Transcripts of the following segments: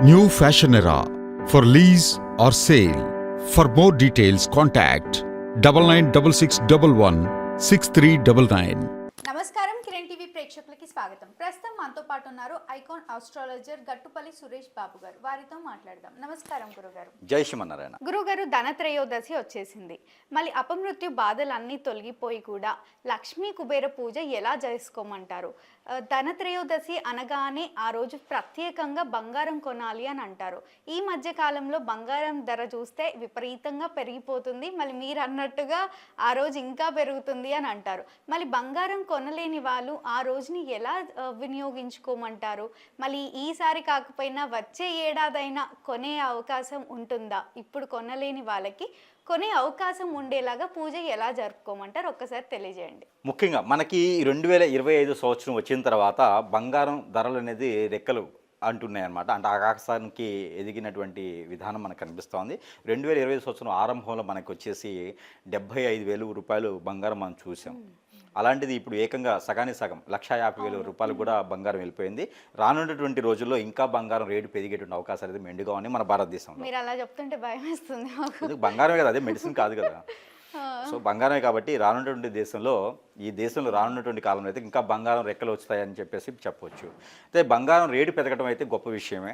New fashion era for lease or sale. For more details, contact 9966116399. నమస్కారం, Kiran TV ప్రేక్షకులకి స్వాగతం. ప్రస్తుతం మనతో పాటు ఉన్నారు ఐకాన్ ఆస్ట్రాలజర్ గట్టుపల్లి సురేష్ బాబు గారు. వారితో మాట్లాడదాం. నమస్కారం గురుగారు. జై శ్రీమన్నారాయణ. గురుగారు, ధనత్రయోదశి వచ్చేసింది. మళ్ళీ అపమృత్యు బాధలన్నీ తొలగిపోయి కూడా లక్ష్మీ కుబేర పూజ ఎలా చేసుకోమంటారు? ధనత్రయోదశి అనగానే ఆ రోజు ప్రత్యేకంగా బంగారం కొనాలి అని అంటారు. ఈ మధ్య కాలంలో బంగారం ధర చూస్తే విపరీతంగా పెరిగిపోతుంది. మళ్ళీ మీరు అన్నట్టుగా ఆ రోజు ఇంకా పెరుగుతుంది అని అంటారు. మళ్ళీ బంగారం కొనలేని వాళ్ళు ఆ రోజుని ఎలా వినియోగించుకోమంటారు? మళ్ళీ ఈసారి కాకపోయినా వచ్చే ఏడాదైనా కొనే అవకాశం ఉంటుందా? ఇప్పుడు కొనలేని వాళ్ళకి కొనే అవకాశం ఉండేలాగా పూజ ఎలా జరుపుకోమంటారు? ఒక్కసారి తెలియజేయండి. ముఖ్యంగా మనకి 2025 సంవత్సరం వచ్చిన తర్వాత బంగారం ధరలు అనేది రెక్కలు అంటున్నాయి అనమాట. అంటే ఆకాశానికి ఎదిగినటువంటి విధానం మనకు కనిపిస్తోంది. 2025 సంవత్సరం ఆరంభంలో మనకు వచ్చేసి 75,000 రూపాయలు బంగారం మనం చూసాం. అలాంటిది ఇప్పుడు ఏకంగా సగానికి సగం 1,50,000 రూపాయలు కూడా బంగారం వెళ్ళిపోయింది. రానున్నటువంటి రోజుల్లో ఇంకా బంగారం రేటు పెరిగేటువంటి అవకాశాలు అయితే మెండుగా ఉన్నాయి మన భారతదేశంలో. మీరు అలా చెప్తుంటే భయం వేస్తుంది. బంగారమే కదా, అదే మెడిసిన్ కాదు కదా. సో బంగారమే కాబట్టి రానున్నటువంటి ఈ దేశంలో రానున్నటువంటి కాలంలో అయితే ఇంకా బంగారం రెక్కలు వస్తాయని చెప్పేసి చెప్పవచ్చు. అయితే బంగారం రేటు పెరగడం అయితే గొప్ప విషయమే.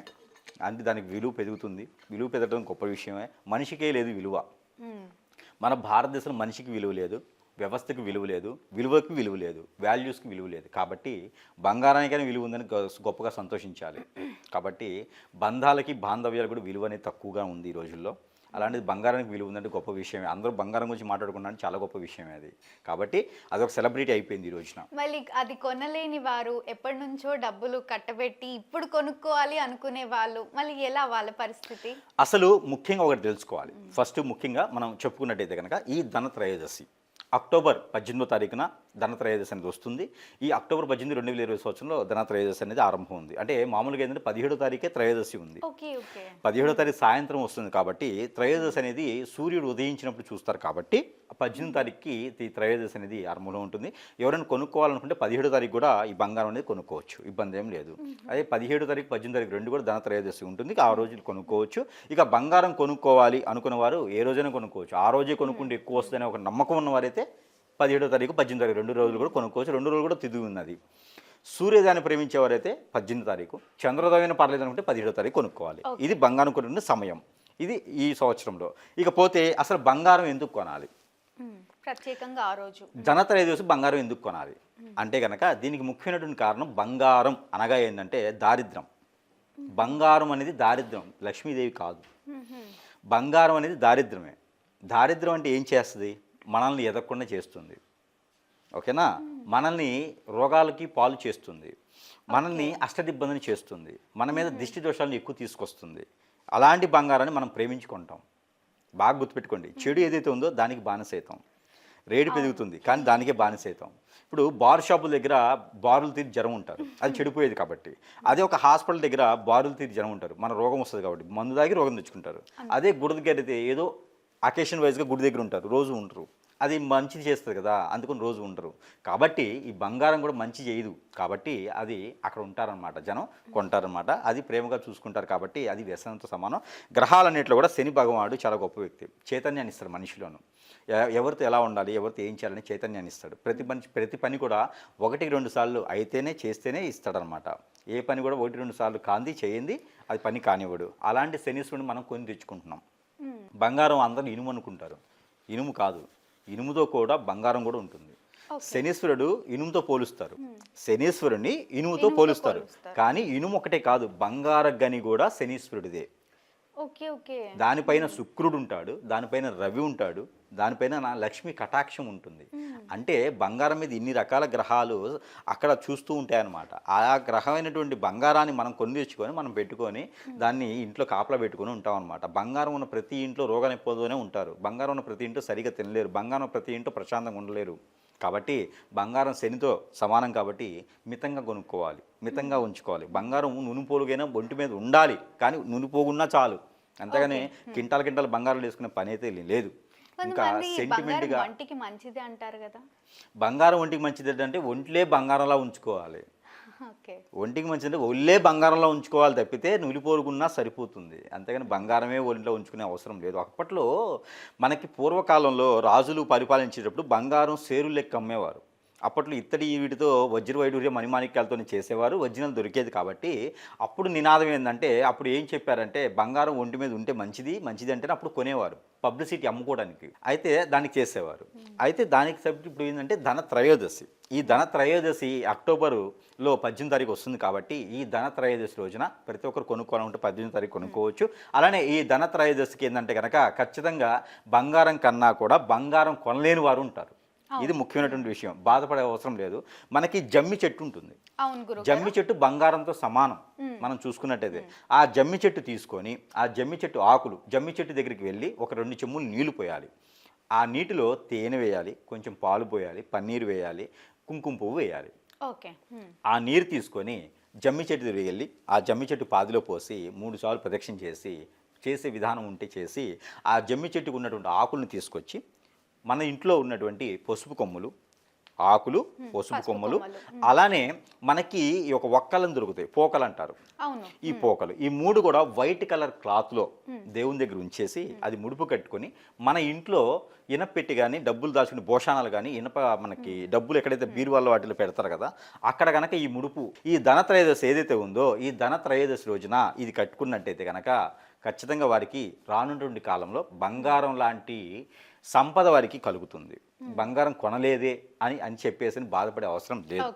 అంటే దానికి విలువ పెరుగుతుంది. విలువ పెరగడం గొప్ప విషయమే. మనిషికే లేదు విలువ. మన భారతదేశంలో మనిషికి విలువ లేదు, వ్యవస్థకి విలువ లేదు, విలువకి విలువ లేదు, వాల్యూస్కి విలువ లేదు. కాబట్టి బంగారానికైనా విలువ ఉందని గొప్పగా సంతోషించాలి. కాబట్టి బంధాలకి బాంధవ్యాలు కూడా విలువ అనేది తక్కువగా ఉంది ఈ రోజుల్లో. అలాంటిది బంగారానికి విలువ ఉందంటే గొప్ప విషయమే. అందరూ బంగారం గురించి మాట్లాడుకున్నాను, చాలా గొప్ప విషయమే అది. కాబట్టి అదొక సెలబ్రిటీ అయిపోయింది ఈ రోజున. మళ్ళీ అది కొనలేని వారు, ఎప్పటి నుంచో డబ్బులు కట్టబెట్టి ఇప్పుడు కొనుక్కోవాలి అనుకునే వాళ్ళు మళ్ళీ ఎలా వాళ్ళ పరిస్థితి? అసలు ముఖ్యంగా ఒకటి తెలుసుకోవాలి. ఫస్ట్ ముఖ్యంగా మనం చెప్పుకున్నట్టయితే కనుక ఈ ధనత్రయోదశి అక్టోబర్ 18వ తారీఖున ధనత్రయోదశి అనేది వస్తుంది. ఈ అక్టోబర్ 18, 2020 సంవత్సరంలో ధనత్రయోదశి అనేది ఆరంభం ఉంది. అంటే మామూలుగా ఏంటంటే 17వ తారీఖే త్రయోదశి ఉంది. 17వ తారీఖు సాయంత్రం వస్తుంది. కాబట్టి త్రయోదశి అనేది సూర్యుడు ఉదయించినప్పుడు చూస్తారు. కాబట్టి 18వ తారీఖుకి ఈ త్రయోదశి అనేది ఆరంభంలో ఉంటుంది. ఎవరైనా కొనుక్కోవాలనుకుంటే 17వ తారీఖు కూడా ఈ బంగారం అనేది కొనుక్కోవచ్చు, ఇబ్బంది ఏం లేదు. అదే 17వ తారీఖు 18వ తారీఖు రెండు కూడా ధనత్రయోదశి ఉంటుంది. ఆ రోజు కొనుక్కోవచ్చు. ఇక బంగారం కొనుక్కోవాలి అనుకున్న వారు ఏ రోజైనా కొనుక్కోవచ్చు. ఆ రోజే కొనుక్కుంటే ఎక్కువ వస్తుందనే ఒక నమ్మకం ఉన్నవారైతే 17వ తారీఖు 18వ తారీఖు 2 రోజులు కూడా కొనుక్కోవచ్చు. 2 రోజులు కూడా తిథి ఉన్నది. సూర్యోదయాన్ని ప్రేమించేవారైతే 18వ తారీఖు, చంద్రోదయం పర్లేదు అనుకుంటే 17వ తారీఖు కొనుక్కోవాలి. ఇది బంగారం కొనుక్కునే సమయం. ఇది ఈ సంవత్సరంలో. ఇకపోతే అసలు బంగారం ఎందుకు కొనాలి? ప్రత్యేకంగా ఆ రోజు ధనత్రయోదశి బంగారం ఎందుకు కొనాలి అంటే కనుక దీనికి ముఖ్యమైనటువంటి కారణం బంగారం అనగా ఏంటంటే దారిద్రం. బంగారం అనేది దారిద్రం, లక్ష్మీదేవి కాదు. బంగారం అనేది దారిద్రమే. దారిద్రం అంటే ఏం చేస్తుంది? మనల్ని ఎదగకుండా చేస్తుంది. ఓకేనా? మనల్ని రోగాలకి పాలు చేస్తుంది, మనల్ని అష్టదిబ్బందిని చేస్తుంది, మన మీద దిష్టి దోషాలను ఎక్కువ తీసుకొస్తుంది. అలాంటి బంగారాన్ని మనం ప్రేమించుకుంటాం. బాగా గుర్తుపెట్టుకోండి, చెడు ఏదైతే ఉందో దానికి బానిసైతాం. రేటు పెరుగుతుంది కానీ దానికే బానిసైతాం. ఇప్పుడు బార్ షాపుల దగ్గర బారులు తీరి జనం ఉంటారు, అది చెడిపోయేది కాబట్టి. అదే ఒక హాస్పిటల్ దగ్గర బారులు తీరి జనం ఉంటారు, మన రోగం వస్తుంది కాబట్టి మందు తాగి రోగం తెచ్చుకుంటారు. అదే గుడి దగ్గర అయితే ఏదో అకేషన్ వైజ్గా గుడి దగ్గర ఉంటారు, రోజు ఉండరు. అది మంచిది చేస్తుంది కదా, అందుకని రోజు ఉండరు. కాబట్టి ఈ బంగారం కూడా మంచి చేయదు. కాబట్టి అది అక్కడ ఉంటారనమాట, జనం కొంటారనమాట. అది ప్రేమగా చూసుకుంటారు. కాబట్టి అది వ్యసనంతో సమానం. గ్రహాలన్నింటిలో కూడా శని భగవానుడు చాలా గొప్ప వ్యక్తి. చైతన్యాన్ని ఇస్తాడు మనిషిలోను. ఎవరితో ఎలా ఉండాలి, ఎవరితో ఏం చేయాలని చైతన్యాన్ని ఇస్తాడు. ప్రతి పని కూడా 1-2 సార్లు అయితేనే చేస్తేనే ఇస్తాడనమాట. ఏ పని కూడా 1-2 సార్లు కాంది చేయండి అది పని కానివ్వడు. అలాంటి శనీశ్వరుని మనం కొని తెచ్చుకుంటున్నాం. బంగారం అందరూ ఇనుము అనుకుంటారు, ఇనుము కాదు. ఇనుముతో కూడా బంగారం కూడా ఉంటుంది. శనీశ్వరుడు ఇనుముతో పోలుస్తారు, శనీశ్వరుని ఇనుముతో పోలుస్తారు. కానీ ఇనుము ఒకటే కాదు, బంగార గని కూడా శనీశ్వరుడిదే. దానిపైన శుక్రుడు ఉంటాడు, దానిపైన రవి ఉంటాడు, దానిపైన లక్ష్మీ కటాక్షం ఉంటుంది. అంటే బంగారం మీద ఇన్ని రకాల గ్రహాలు అక్కడ చూస్తూ ఉంటాయన్నమాట. ఆ గ్రహమైనటువంటి బంగారాన్ని మనం కొని తెచ్చుకొని మనం పెట్టుకొని దాన్ని ఇంట్లో కాపలా పెట్టుకొని ఉంటాం అనమాట. బంగారం ఉన్న ప్రతి ఇంట్లో రోగనిపోతూనే ఉంటారు. బంగారం ఉన్న ప్రతి ఇంట్లో సరిగా తినలేరు. బంగారం ప్రతి ఇంట్లో ప్రశాంతంగా ఉండలేరు. కాబట్టి బంగారం శనితో సమానం. కాబట్టి మితంగా కొనుక్కోవాలి, మితంగా ఉంచుకోవాలి. బంగారం నునిపోలుగైనా ఒంటి మీద ఉండాలి, కానీ నునిపోగున్నా చాలు. అంతేగాని కింటాల బంగారం వేసుకునే పని అయితే లేదు. ఇంకా సెంటిమెంట్గా ఒంటికి మంచిది అంటారు కదా. బంగారం ఒంటికి మంచిది అంటే ఒంట్లే బంగారంలా ఉంచుకోవాలి. ఓకే. ఒంటికి మంచిదంటే ఒళ్ళే బంగారంలో ఉంచుకోవాలి తప్పితే నులిపోరుగున్నా సరిపోతుంది. అంతేగాని బంగారమే ఒంట్లో ఉంచుకునే అవసరం లేదు. అప్పట్లో మనకి పూర్వకాలంలో రాజులు పరిపాలించేటప్పుడు బంగారం సేరులు లెక్క అమ్మేవారు. అప్పట్లో ఇత్తడి వీటితో వజ్ర వైడూర్య మణిమాణిక్యాలతోని చేసేవారు. ఒరిజినల్ దొరికేది కాబట్టి అప్పుడు నినాదం ఏందంటే అప్పుడు ఏం చెప్పారంటే బంగారం ఒంటి మీద ఉంటే మంచిది, మంచిది అంటేనే అప్పుడు కొనేవారు. పబ్లిసిటీ అమ్ముకోవడానికి. అయితే దానికి చేసేవారు. అయితే దానికి సబ్జెక్ట్ ఇప్పుడు ఏంటంటే ధన త్రయోదశి. ఈ ధన త్రయోదశి అక్టోబరులో 18 తారీఖు వస్తుంది కాబట్టి ఈ ధన త్రయోదశి రోజున ప్రతి ఒక్కరు కొనుక్కోవాలంటే 18 తారీఖు కొనుక్కోవచ్చు. అలానే ఈ ధన త్రయోదశికి ఏంటంటే కనుక ఖచ్చితంగా బంగారం కన్నా కూడా బంగారం కొనలేని వారు ఉంటారు. ఇది ముఖ్యమైనటువంటి విషయం. బాధపడే అవసరం లేదు. మనకి జమ్మి చెట్టు ఉంటుంది. అవును గురుగారు. జమ్మి చెట్టు బంగారంతో సమానం మనం చూసుకున్నట్టయితే. ఆ జమ్మి చెట్టు తీసుకొని ఆ జమ్మి చెట్టు ఆకులు జమ్మి చెట్టు దగ్గరికి వెళ్ళి ఒక 2 చెంబులు నీళ్లు పోయాలి. ఆ నీటిలో తేనె వేయాలి, కొంచెం పాలు పోయాలి, పన్నీరు వేయాలి, కుంకుమ పువ్వు వేయాలి. ఓకే. ఆ నీరు తీసుకొని జమ్మి చెట్టు దగ్గరికి వెళ్ళి ఆ జమ్మి చెట్టు పాదిలో పోసి 3 సార్లు ప్రదక్షిణ చేసి చేసే విధానం ఉంటే చేసి ఆ జమ్మి చెట్టుకు ఉన్నటువంటి ఆకులను తీసుకొచ్చి మన ఇంట్లో ఉన్నటువంటి పసుపు కొమ్ములు, ఆకులు, పసుపు కొమ్మలు, అలానే మనకి ఈ ఒక ఒక్కలను దొరుకుతాయి, పోకలు అంటారు. ఈ పోకలు ఈ 3 కూడా వైట్ కలర్ క్లాత్లో దేవుని దగ్గర ఉంచేసి అది ముడుపు కట్టుకొని మన ఇంట్లో ఇనప పెట్టి కానీ డబ్బులు దాచుకుని భోషానాలు కానీ ఇనప మనకి డబ్బులు ఎక్కడైతే బీరువాళ్ళ వాటిలో పెడతారు కదా అక్కడ కనుక ఈ ముడుపు ఈ ధన త్రయోదశి ఏదైతే ఉందో ఈ ధన త్రయోదశి రోజున ఇది కట్టుకున్నట్టయితే కనుక ఖచ్చితంగా వారికి రానున్నటువంటి కాలంలో బంగారం లాంటి సంపద వారికి కలుగుతుంది. బంగారం కొనలేదే అని చెప్పేసి బాధపడే అవసరం లేదు.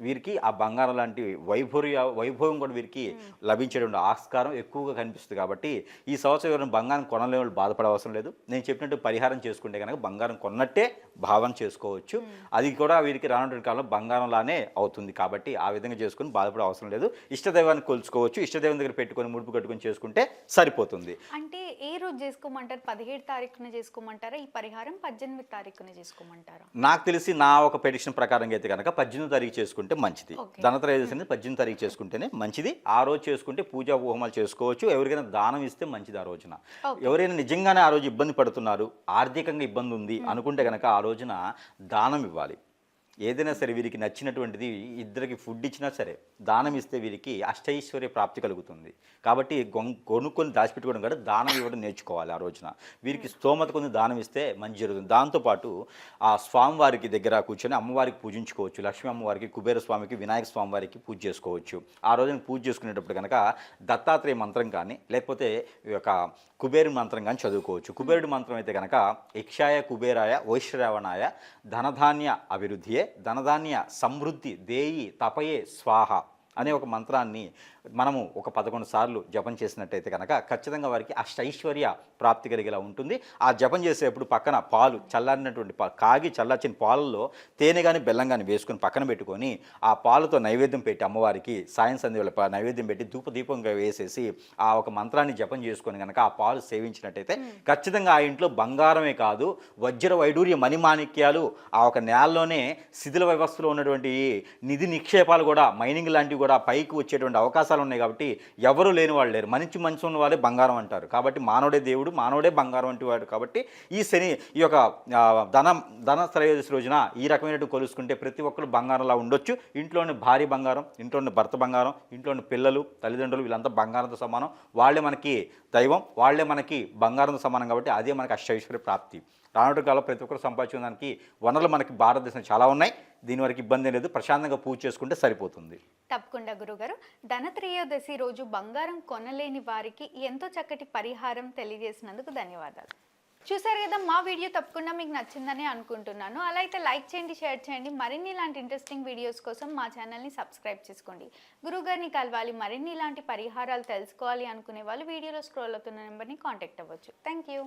వీరికి ఆ బంగారం లాంటి వైభవం కూడా వీరికి లభించేటువంటి ఆస్కారం ఎక్కువగా కనిపిస్తుంది. కాబట్టి ఈ సంవత్సరం ఎవరైనా బంగారం కొనలేని వాళ్ళు బాధపడే అవసరం లేదు. నేను చెప్పినట్టు పరిహారం చేసుకుంటే కనుక బంగారం కొన్నట్టే భావన చేసుకోవచ్చు. అది కూడా వీరికి రానున్నటువంటి కాలంలో బంగారంలానే అవుతుంది. కాబట్టి ఆ విధంగా చేసుకుని బాధపడే అవసరం లేదు. ఇష్టదైవాన్ని కొలుచుకోవచ్చు. ఇష్టదైవం దగ్గర పెట్టుకొని ముడుపు కట్టుకొని చేసుకుంటే సరిపోతుంది. అంటే ఏ రోజు చేసుకోమంటారు? 17 తారీఖున చేసుకోమంటారా ఈ పరిహారం? 18 తారీఖున చేసుకోమంటారా? నాకు తెలిసి నా ఒక ప్రెడిక్షన్ ప్రకారం అయితే కనుక 18 తారీఖు చేసుకుంటే మంచిది. ధనత్రయోదశి అనేది 18 తారీఖు చేసుకుంటేనే మంచిది. ఆ రోజు చేసుకుంటే పూజా హోమాలు చేసుకోవచ్చు. ఎవరికైనా దానం ఇస్తే మంచిది. ఆ రోజున ఎవరైనా నిజంగానే ఆ రోజు ఇబ్బంది పడుతున్నారు, ఆర్థికంగా ఇబ్బంది ఉంది అనుకుంటే కనుక ఆ రోజున దానం ఇవ్వాలి. ఏదైనా సరే వీరికి నచ్చినటువంటిది ఇద్దరికి ఫుడ్ ఇచ్చినా సరే దానం ఇస్తే వీరికి అష్టైశ్వర్య ప్రాప్తి కలుగుతుంది. కాబట్టి కొనుక్కొని దాచిపెట్టుకోవడం కూడా దానం ఇవ్వడం నేర్చుకోవాలి. ఆ రోజున వీరికి స్తోమత కొన్ని దానం ఇస్తే మంచి జరుగుతుంది. దాంతోపాటు ఆ స్వామివారికి దగ్గర కూర్చొని అమ్మవారికి పూజించుకోవచ్చు. లక్ష్మీ అమ్మవారికి, కుబేర స్వామికి, వినాయక స్వామివారికి పూజ చేసుకోవచ్చు. ఆ రోజున పూజ చేసుకునేటప్పుడు కనుక దత్తాత్రేయ మంత్రం కానీ లేకపోతే ఈ యొక్క కుబేరుడి మంత్రం కానీ చదువుకోవచ్చు. కుబేరుడి మంత్రం అయితే కనుక యక్షాయ కుబేరాయ వైశ్రవణాయ ధనధాన్య అభివృద్ధియే ధనధాన్య సమృద్ధి దేయి తపయే స్వాహ అనే ఒక మంత్రాన్ని మనము ఒక 11 సార్లు జపం చేసినట్టయితే కనుక ఖచ్చితంగా వారికి అష్టైశ్వర్య ప్రాప్తి కలిగేలా ఉంటుంది. ఆ జపం చేసేటప్పుడు పక్కన పాలు చల్లారినటువంటి కాగి చల్లార్చిన పాలల్లో తేనె కానీ బెల్లం కానీ వేసుకొని పక్కన పెట్టుకొని ఆ పాలతో నైవేద్యం పెట్టి అమ్మవారికి సాయం సంధ్యలో నైవేద్యం పెట్టి ధూపదీపంగా వేసేసి ఆ ఒక మంత్రాన్ని జపం చేసుకొని కనుక ఆ పాలు సేవించినట్టయితే ఖచ్చితంగా ఆ ఇంట్లో బంగారమే కాదు వజ్ర వైడూర్య మణిమాణిక్యాలు ఆ ఒక నేలలోనే శిథిల వ్యవస్థలో ఉన్నటువంటి నిధి నిక్షేపాలు కూడా మైనింగ్ లాంటివి కూడా పైకి వచ్చేటువంటి అవకాశాలు ఉన్నాయి. కాబట్టి ఎవరు లేని వాళ్ళు లేరు. మంచి ఉన్న వాళ్ళే బంగారం అంటారు. కాబట్టి మానవుడే దేవుడు, మానవుడే బంగారం వంటి వాడు. కాబట్టి ఈ యొక్క ధన త్రయోదశి రోజున ఈ రకమైనటువంటి కొలుసుకుంటే ప్రతి ఒక్కరు బంగారంలా ఉండొచ్చు. ఇంట్లోని భార్య బంగారం, ఇంట్లోని భర్త బంగారం, ఇంట్లోని పిల్లలు, తల్లిదండ్రులు వీళ్ళంతా బంగారంతో సమానం. వాళ్ళే మనకి దైవం, వాళ్ళే మనకి బంగారంతో సమానం. కాబట్టి అదే మనకి అష్టైశ్వర్య ప్రాప్తి. రానున్న కాలంలో ప్రతి ఒక్కరు సంపాదించడానికి వనరులు మనకి భారతదేశం చాలా ఉన్నాయి. దీని వరకు ఇబ్బంది లేదు. ప్రశాంతంగా పూజ చేసుకుంటే సరిపోతుంది. తప్పకుండా గురుగారు. ధనత్రయోదశి రోజు బంగారం కొనలేని వారికి ఎంతో చక్కటి పరిహారం తెలియజేసినందుకు ధన్యవాదాలు. చూసారు కదా, మా వీడియో తప్పకుండా మీకు నచ్చిందని అనుకుంటున్నాను. అలా అయితే లైక్ చేయండి, షేర్ చేయండి. మరిన్ని ఇలాంటి ఇంట్రెస్టింగ్ వీడియోస్ కోసం మా ఛానల్ని సబ్స్క్రైబ్ చేసుకోండి. గురుగారిని కలవాలి, మరిన్ని ఇలాంటి పరిహారాలు తెలుసుకోవాలి అనుకునే వాళ్ళు వీడియోలో స్క్రోల్ అవుతున్న నెంబర్ని కాంటాక్ట్ అవ్వచ్చు. Thank you.